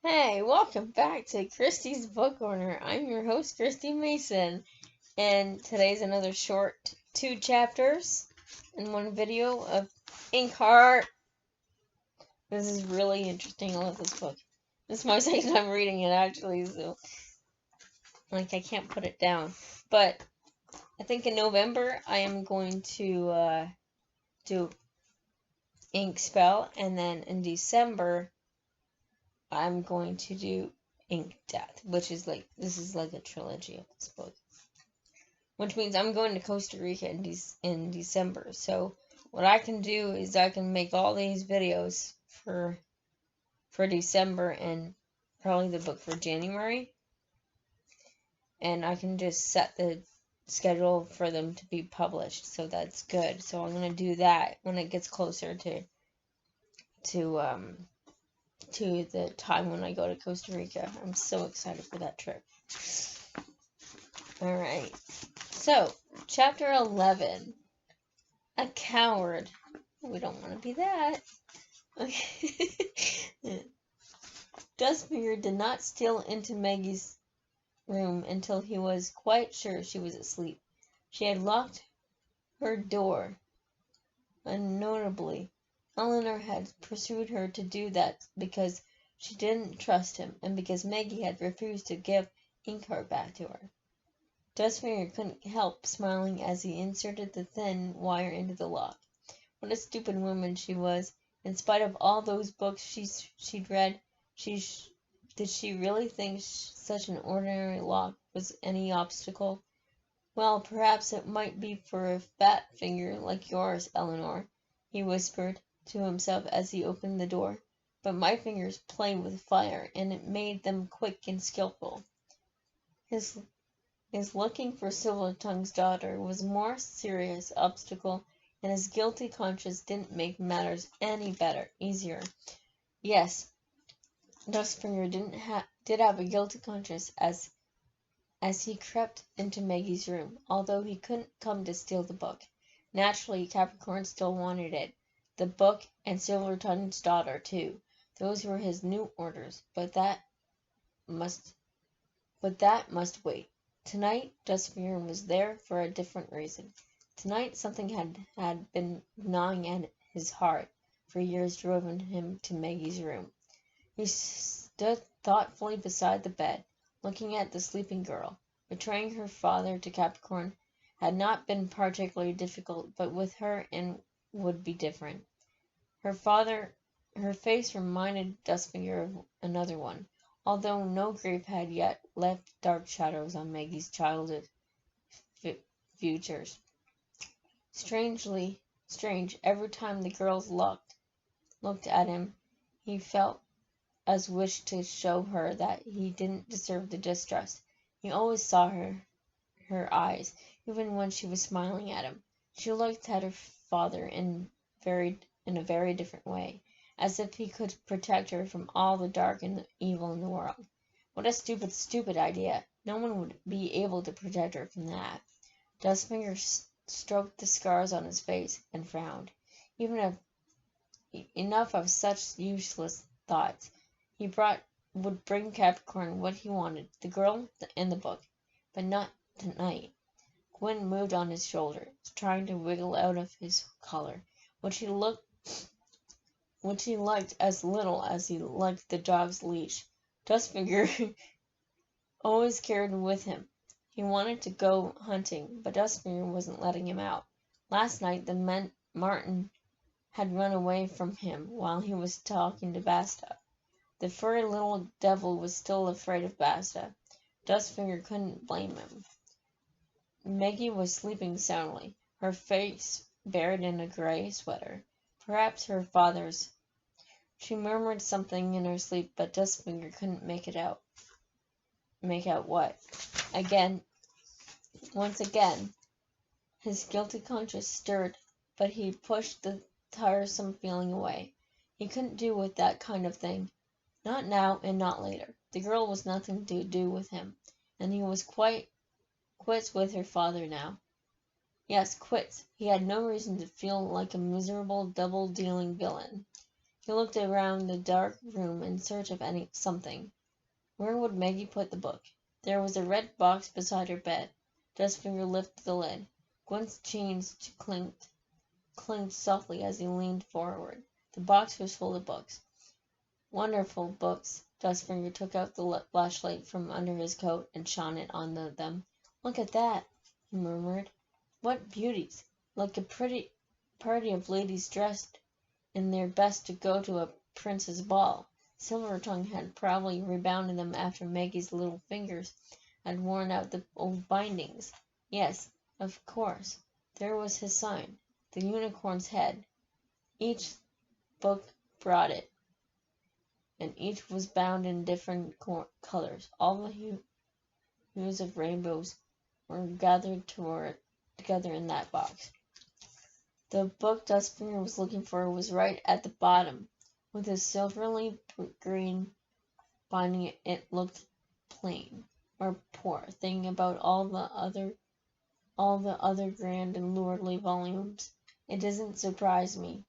Hey, welcome back to Christy's Book Corner. I'm your host, Christy Mason, and today's another short 2 chapters in one video of Inkheart. This is really interesting. I love this book. This is my second time reading it, actually, so I can't put it down. But I think in November I am going to do Ink Spell, and then in December I'm going to do Ink Death, which is this is like a trilogy of this book. Which means I'm going to Costa Rica in December. So what I can do is I can make all these videos for December and probably the book for January. And I can just set the schedule for them to be published. So that's good. So I'm going to do that when it gets closer to the time when I go to Costa Rica. I'm so excited for that trip. Alright. So, chapter 11. A coward. We don't want to be that. Okay. Dustfinger did not steal into Maggie's room until he was quite sure she was asleep. She had locked her door unnotably. Eleanor had pursued her to do that because she didn't trust him, and because Maggie had refused to give Inkheart back to her. Dustfinger couldn't help smiling as he inserted the thin wire into the lock. What a stupid woman she was! In spite of all those books she'd read, did she really think such an ordinary lock was any obstacle? Well, perhaps it might be for a fat finger like yours, Eleanor, he whispered to himself as he opened the door. But my fingers play with fire, and it made them quick and skillful. His looking for Silvertongue's daughter was a more serious obstacle, and his guilty conscience didn't make matters any easier. Yes, Dustfinger did have a guilty conscience as he crept into Maggie's room, although he couldn't come to steal the book. Naturally, Capricorn still wanted it, the book and Silvertongue's daughter too. Those were his new orders, but that must wait. Tonight, Dustfinger was there for a different reason. Tonight, something had been gnawing at his heart for years, driven him to Maggie's room. He stood thoughtfully beside the bed, looking at the sleeping girl. Betraying her father to Capricorn had not been particularly difficult, but with her it would be different. Her face reminded Dustfinger of another one, although no grief had yet left dark shadows on Maggie's childhood futures. Strange, every time the girls looked at him, he felt as wish to show her that he didn't deserve the distrust. He always saw her eyes, even when she was smiling at him. She looked at her father in a very different way, as if he could protect her from all the dark and the evil in the world. What a stupid, stupid idea! No one would be able to protect her from that. Dustfinger stroked the scars on his face and frowned. Enough of such useless thoughts. He would bring Capricorn what he wanted, the girl and the book, but not tonight. Gwen moved on his shoulder, trying to wiggle out of his collar, which he liked as little as he liked the dog's leash. Dustfinger always carried with him. He wanted to go hunting, but Dustfinger wasn't letting him out. Last night the marten had run away from him while he was talking to Basta. The furry little devil was still afraid of Basta. Dustfinger couldn't blame him. Maggie was sleeping soundly, her face buried in a gray sweater, perhaps her father's. She murmured something in her sleep, but Dustfinger couldn't make out what. Once again, his guilty conscience stirred, but he pushed the tiresome feeling away. He couldn't do with that kind of thing. Not now and not later. The girl was nothing to do with him, and he was quits with her father now. Yes, quits. He had no reason to feel like a miserable, double-dealing villain. He looked around the dark room in search of something. Where would Maggie put the book? There was a red box beside her bed. Dustfinger lifted the lid. Gwen's chains clinked softly as he leaned forward. The box was full of books. Wonderful books. Dustfinger took out the flashlight from under his coat and shone it on them. Look at that, he murmured. What beauties! Like a pretty party of ladies dressed in their best to go to a prince's ball. Silvertongue had probably rebounded them after Maggie's little fingers had worn out the old bindings. Yes, of course, there was his sign, the unicorn's head. Each book brought it, and each was bound in different colors. All the hues of rainbows were gathered together in that box. The book Dustfinger was looking for was right at the bottom. With its silvery green binding, it looked plain, or poor. Thinking about all the other grand and lordly volumes, it didn't surprise me,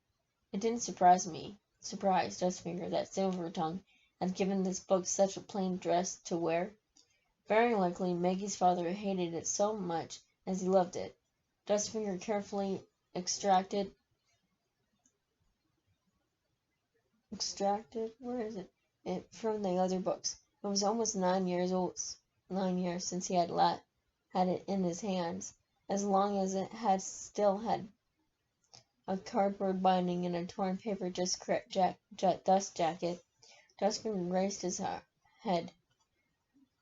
surprised Dustfinger, that Silvertongue had given this book such a plain dress to wear. Very likely Maggie's father hated it so much as he loved it. Dustfinger carefully extracted it from the other books. It was almost 9 years since he had it in his hands, as long as it still had a cardboard binding and a torn paper dust jacket. Dustfinger raised his head.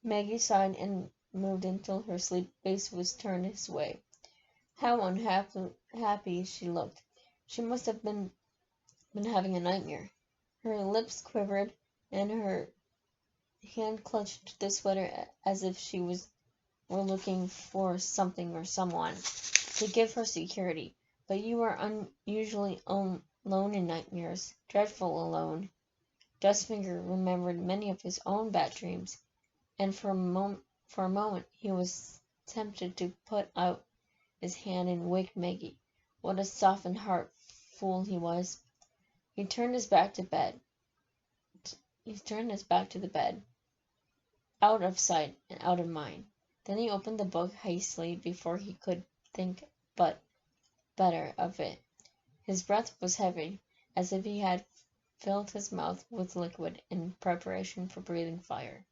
Maggie sighed and moved until her sleep face was turned his way. How unhappy she looked. She must have been having a nightmare. Her lips quivered, and her hand clutched the sweater as if she were looking for something or someone to give her security. But you are unusually alone in nightmares, dreadful alone. Dustfinger remembered many of his own bad dreams, and for a moment he was tempted to put out his hand and wake Maggie. What a softened heart fool he was. He turned his back to the bed, out of sight and out of mind. Then he opened the book hastily before he could think better of it. His breath was heavy, as if he had filled his mouth with liquid in preparation for breathing fire.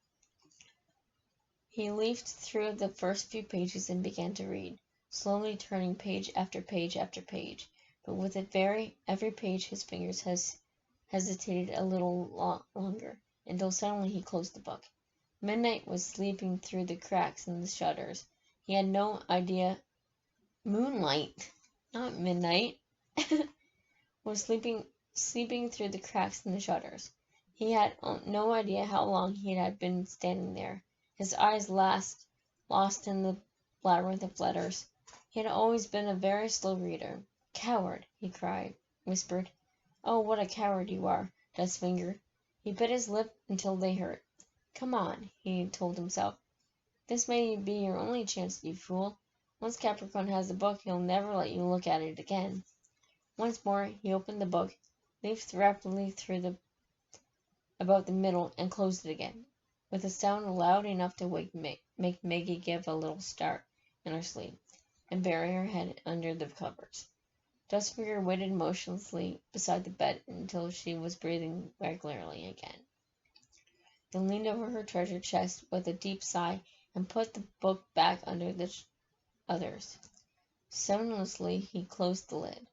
He leafed through the first few pages and began to read, slowly turning page after page after page, but with every page his fingers hesitated a little longer, until suddenly he closed the book. Midnight was sleeping through the cracks in the shutters. He had no idea. Moonlight, not midnight, was sleeping through the cracks in the shutters. He had no idea how long he had been standing there, his eyes lost in the labyrinth of letters. He had always been a very slow reader. Coward, he whispered. Oh, what a coward you are, Dustfinger. He bit his lip until they hurt. Come on, he told himself. This may be your only chance, you fool. Once Capricorn has the book, he'll never let you look at it again. Once more he opened the book, leafed rapidly through about the middle, and closed it again, with a sound loud enough to make Maggie give a little start in her sleep, and bury her head under the covers. Dustfinger waited motionlessly beside the bed until she was breathing regularly again. Then leaned over her treasure chest with a deep sigh and put the book back under the others. Sonorously he closed the lid.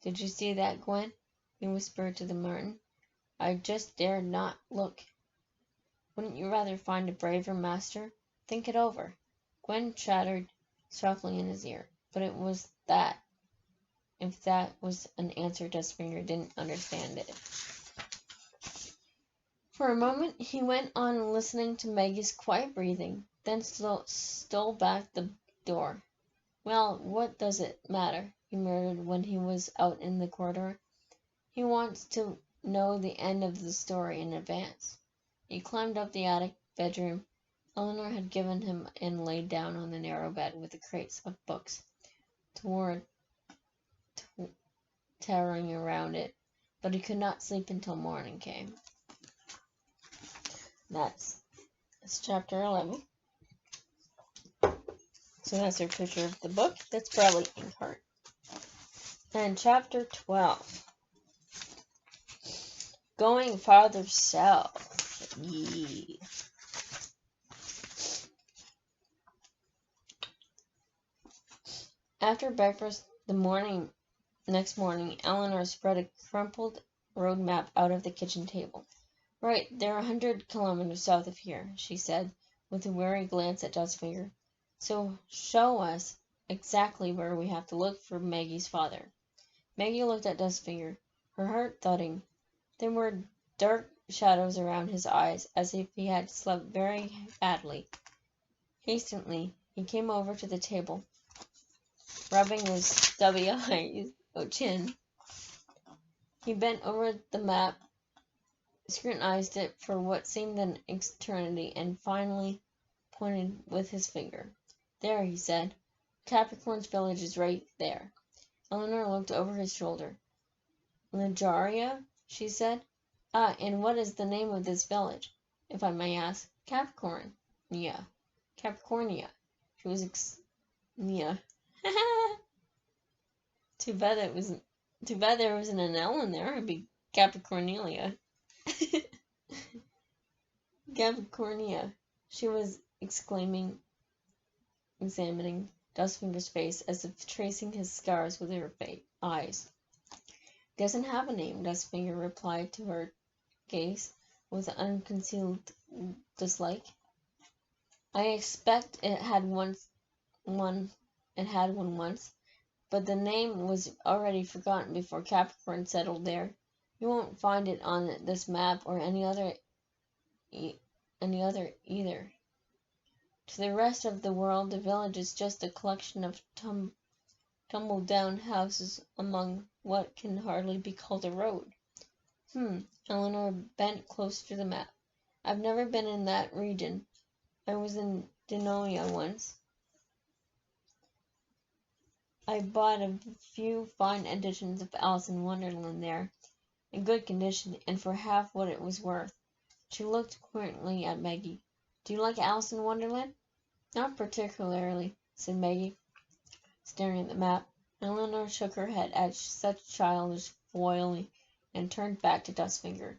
Did you see that, Gwen? He whispered to the Martin. I just dared not look. Wouldn't you rather find a braver master? Think it over. Gwen chattered softly in his ear, but it was that. If that was an answer, Dustfinger didn't understand it. For a moment he went on listening to Maggie's quiet breathing, then stole back the door. Well, what does it matter? He murmured when he was out in the corridor. He wants to know the end of the story in advance. He climbed up the attic bedroom. Eleanor had given him and laid down on the narrow bed with the crates of books towering around it. but he could not sleep until morning came. That's chapter 11. So that's your picture of the book. That's probably Inkheart. And chapter 12. Going farther south. Yeah. After breakfast next morning, Eleanor spread a crumpled road map out of the kitchen table. Right, they're 100 kilometers south of here, she said, with a wary glance at Dustfinger. So show us exactly where we have to look for Maggie's father. Maggie looked at Dustfinger, her heart thudding. There were dark shadows around his eyes, as if he had slept very badly. Hastily, he came over to the table, rubbing his stubby chin. He bent over the map, scrutinized it for what seemed an eternity, and finally pointed with his finger. There, he said. Capricorn's village is right there. Eleanor looked over his shoulder. Legaria, she said. Ah, and what is the name of this village, if I may ask? Capricornia. Capricornia. She was yeah. Too bad there wasn't an L in there. It'd be Capricornelia. Capricornia, she was exclaiming, examining Dustfinger's face as if tracing his scars with her eyes. Doesn't have a name, Dustfinger replied to her gaze with unconcealed dislike. I expect it had one once, but the name was already forgotten before Capricorn settled there. You won't find it on this map or any other either. To the rest of the world, the village is just a collection of tumble-down houses among what can hardly be called a road. Eleanor bent close to the map. I've never been in that region. I was in Denoia once. I bought a few fine editions of Alice in Wonderland there, in good condition, and for half what it was worth. She looked quietly at Maggie. Do you like Alice in Wonderland? Not particularly, said Maggie, staring at the map. Eleanor shook her head at such childish folly and turned back to Dustfinger.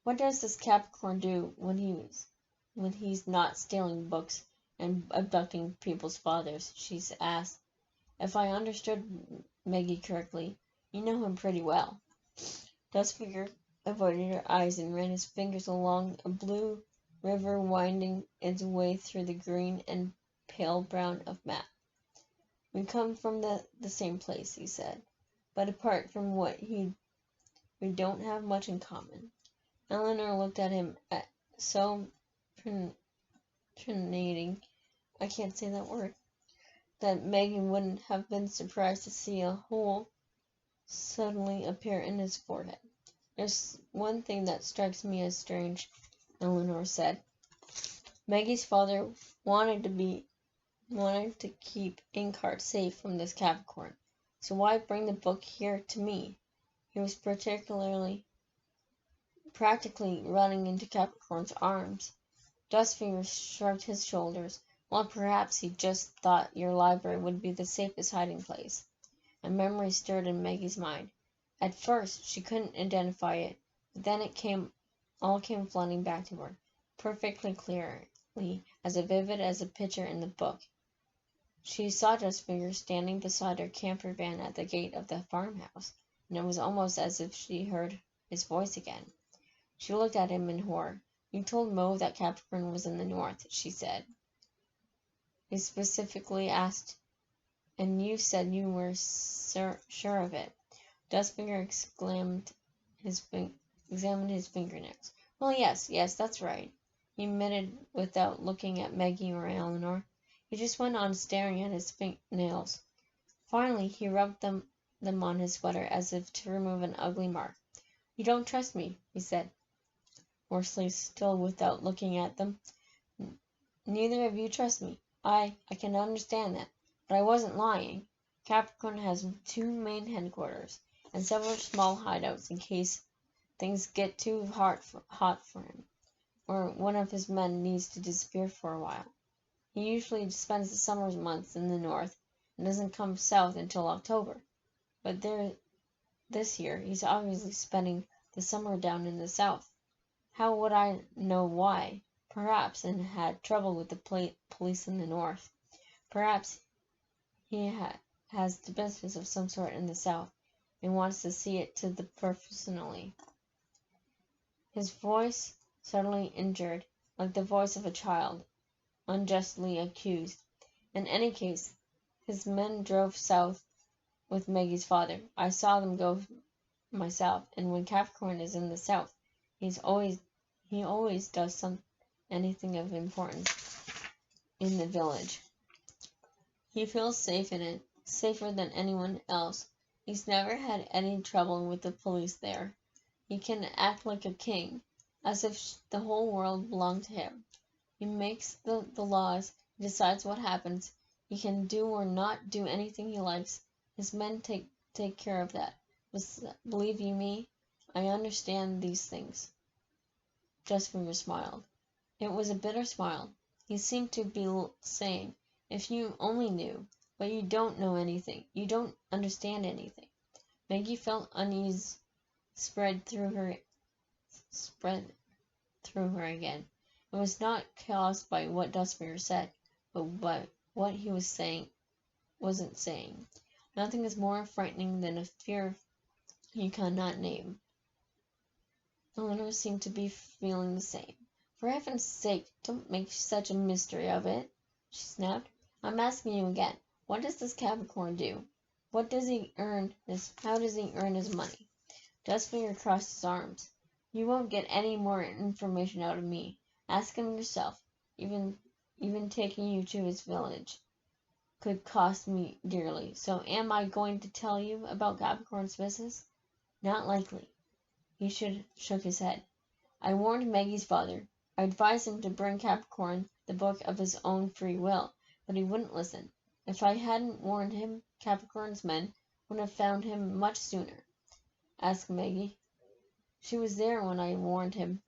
What does this Capricorn do when he's not stealing books and abducting people's fathers? She asked. If I understood Maggie correctly, you know him pretty well. Dustfinger avoided her eyes and ran his fingers along a blue river winding its way through the green and pale brown of map. We come from the same place, he said, but apart from we don't have much in common. Eleanor looked at him so penetrating, I can't say that word, that Maggie wouldn't have been surprised to see a hole suddenly appear in his forehead. There's one thing that strikes me as strange, Eleanor said. Maggie's father wanted to keep Inkheart safe from this Capricorn, so why bring the book here to me? He was practically running into Capricorn's arms. Dustfinger shrugged his shoulders. Well, perhaps he just thought your library would be the safest hiding place. A memory stirred in Maggie's mind. At first, she couldn't identify it, but then it all came flooding back to her, perfectly clearly, as vivid as a picture in the book. She saw Dustfinger standing beside her camper van at the gate of the farmhouse, and it was almost as if she heard his voice again. She looked at him in horror. You told Mo that Capricorn was in the north, she said. He specifically asked, and you said you were sure of it. Dustfinger examined his fingernails. Well, yes, that's right, he admitted without looking at Maggie or Eleanor. He just went on staring at his nails. Finally, he rubbed them on his sweater as if to remove an ugly mark. You don't trust me, he said, hoarsely, still without looking at them. Neither of you trust me. I can understand that, but I wasn't lying. Capricorn has two main headquarters, and several small hideouts in case things get too hot for him, or one of his men needs to disappear for a while. He usually spends the summer months in the north and doesn't come south until October. But this year he's obviously spending the summer down in the south. How would I know why? Perhaps he had trouble with the police in the north. Perhaps he has the business of some sort in the south and wants to see it to the personally. His voice suddenly injured, like the voice of a child, unjustly accused. In any case, his men drove south with Maggie's father. I saw them go myself, and when Capricorn is in the south, he always does anything of importance in the village. He feels safe in it, safer than anyone else. He's never had any trouble with the police there. He can act like a king, as if the whole world belonged to him. He makes the laws, he decides what happens. He can do or not do anything he likes. His men take care of that. Believe you me, I understand these things. Justfinger smiled. It was a bitter smile. He seemed to be saying, if you only knew, but you don't know anything. You don't understand anything. Maggie felt unease spread through her again. It was not caused by what Justfinger said, but by what he wasn't saying. Nothing is more frightening than a fear you cannot name. Eleanor seemed to be feeling the same. For heaven's sake, don't make such a mystery of it, she snapped. I'm asking you again, what does this Capricorn do? How does he earn his money? Justfinger crossed his arms. You won't get any more information out of me. Ask him yourself. Even taking you to his village could cost me dearly. So am I going to tell you about Capricorn's business? Not likely. He shook his head. I warned Maggie's father. I advised him to bring Capricorn the book of his own free will, but he wouldn't listen. If I hadn't warned him, Capricorn's men would have found him much sooner. Asked Maggie. She was there when I warned him.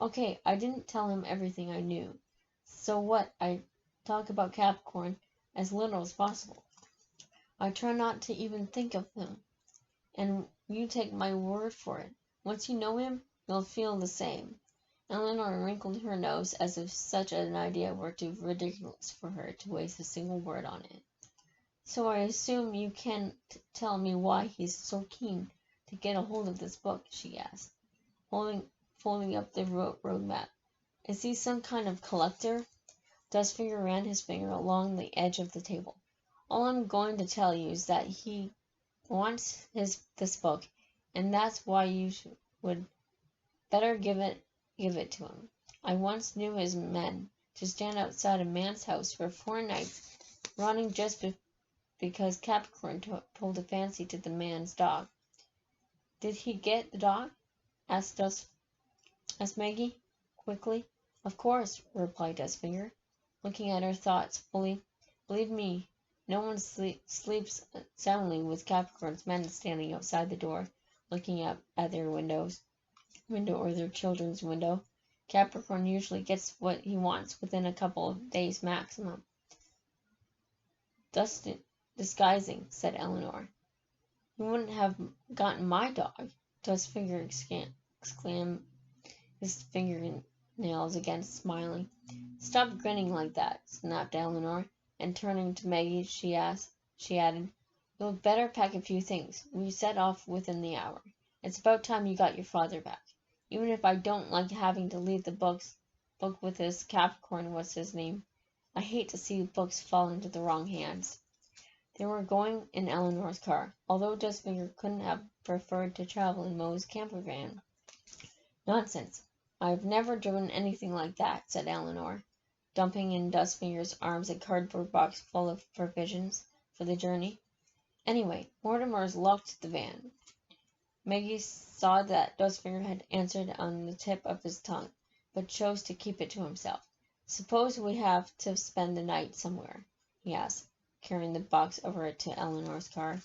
Okay, I didn't tell him everything I knew. So what? I talk about Capricorn as little as possible. I try not to even think of him. And you take my word for it. Once you know him, you'll feel the same. Eleanor wrinkled her nose as if such an idea were too ridiculous for her to waste a single word on it. So I assume you can't tell me why he's so keen to get a hold of this book, she asked, folding up the road map. Is he some kind of collector? Justfinger ran his finger along the edge of the table. All I'm going to tell you is that he wants this book, and that's why you would better give it to him. I once knew his men to stand outside a man's house for 4 nights, running just because Capricorn pulled a fancy to the man's dog. Did he get the dog? asked Maggie, quickly. Of course, replied Justfinger, looking at her thoughtfully. Believe me, no one sleeps soundly with Capricorn's men standing outside the door, looking up at their window or their children's window. Capricorn usually gets what he wants within a couple of days maximum. Disguising, said Eleanor. He wouldn't have gotten my dog, Justfinger exclaimed, his fingernails again smiling. Stop grinning like that, snapped Eleanor, and turning to Maggie, she added, You'll better pack a few things. We set off within the hour. It's about time you got your father back. Even if I don't like having to leave the book with this Capricorn, what's his name? I hate to see books fall into the wrong hands. They were going in Eleanor's car, although Justfinger couldn't have preferred to travel in Moe's camper van. Nonsense. I've never driven anything like that, said Eleanor, dumping in Justfinger's arms a cardboard box full of provisions for the journey. Anyway, Mortimer's locked the van. Maggie saw that Justfinger had answered on the tip of his tongue, but chose to keep it to himself. Suppose we have to spend the night somewhere, he asked, carrying the box over to Eleanor's car.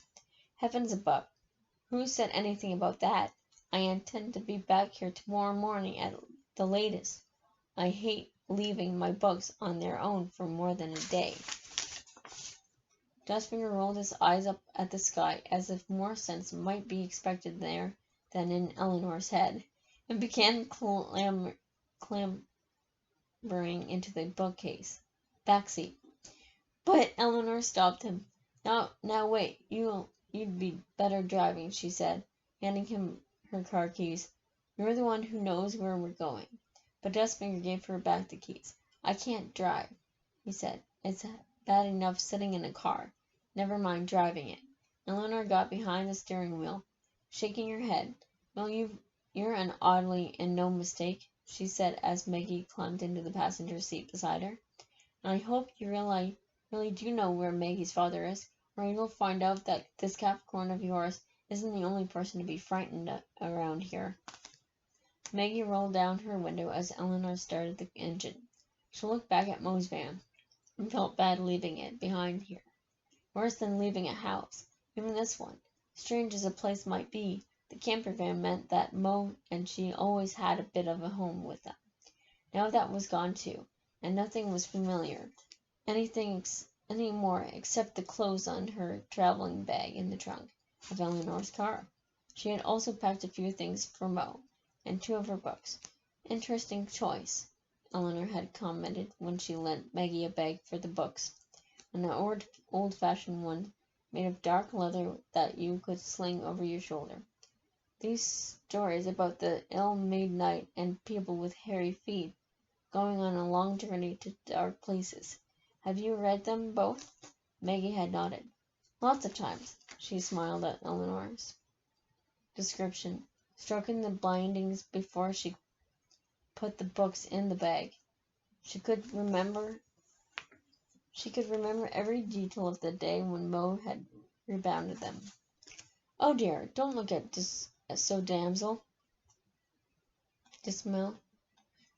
Heavens above, Who said anything about that? I intend to be back here tomorrow morning at the latest. I hate leaving my books on their own for more than a day. Dustfinger rolled his eyes up at the sky as if more sense might be expected there than in Eleanor's head, and began clambering into the bookcase backseat. But Eleanor stopped him. Now wait, you'd be better driving, she said, handing him her car keys. You're the one who knows where we're going. But Dustfinger gave her back the keys. I can't drive, he said. It's bad enough sitting in a car. Never mind driving it. Eleanor got behind the steering wheel, shaking her head. Well, you're an oddly and no mistake, she said as Maggie climbed into the passenger seat beside her. And I hope you really do know where Maggie's father is, or you'll find out that this Capricorn of yours isn't the only person to be frightened around here. Maggie rolled down her window as Eleanor started the engine. She looked back at Moe's van and felt bad leaving it behind here. Worse than leaving a house, even this one. Strange as a place might be, the camper van meant that Moe and she always had a bit of a home with them. Now that was gone too, and nothing was familiar anymore except the clothes on her traveling bag in the trunk of Eleanor's car. She had also packed a few things for Moe, and 2 of her books. Interesting choice, Eleanor had commented when she lent Maggie a bag for the books, an old-fashioned one made of dark leather that you could sling over your shoulder. These stories about the ill-made knight and people with hairy feet going on a long journey to dark places. Have you read them both? Maggie had nodded. Lots of times, she smiled at Eleanor's description, stroking the bindings before she put the books in the bag. She could remember every detail of the day when Moe had rebounded them. Oh dear, don't look at so damsel. Dismal,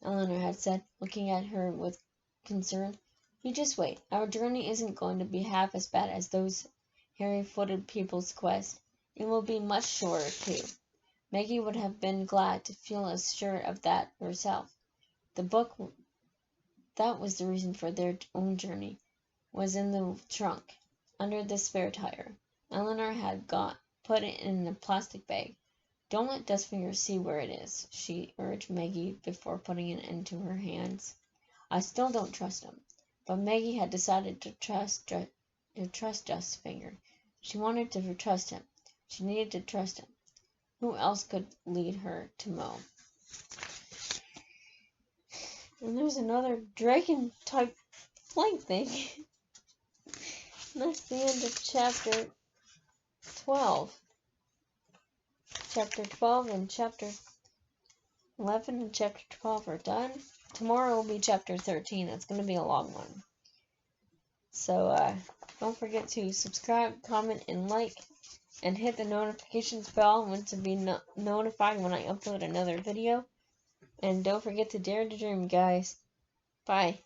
Eleanor had said, looking at her with concern. You just wait. Our journey isn't going to be half as bad as those hairy-footed people's quest. It will be much shorter, too. Maggie would have been glad to feel as sure of that herself. The book that was the reason for their own journey was in the trunk, under the spare tire. Eleanor had put it in a plastic bag. Don't let Dustfinger see where it is, she urged Maggie before putting it into her hands. I still don't trust him. But Maggie had decided to trust Dustfinger. She wanted to trust him. She needed to trust him. Who else could lead her to Moe? And there's another dragon-type flank thing. And that's the end of chapter 12. Chapter 12 and chapter 11 and chapter 12 are done. Tomorrow will be chapter 13. That's going to be a long one. So, don't forget to subscribe, comment, and like, and hit the notifications bell to be notified when I upload another video. And don't forget to dare to dream, guys. Bye.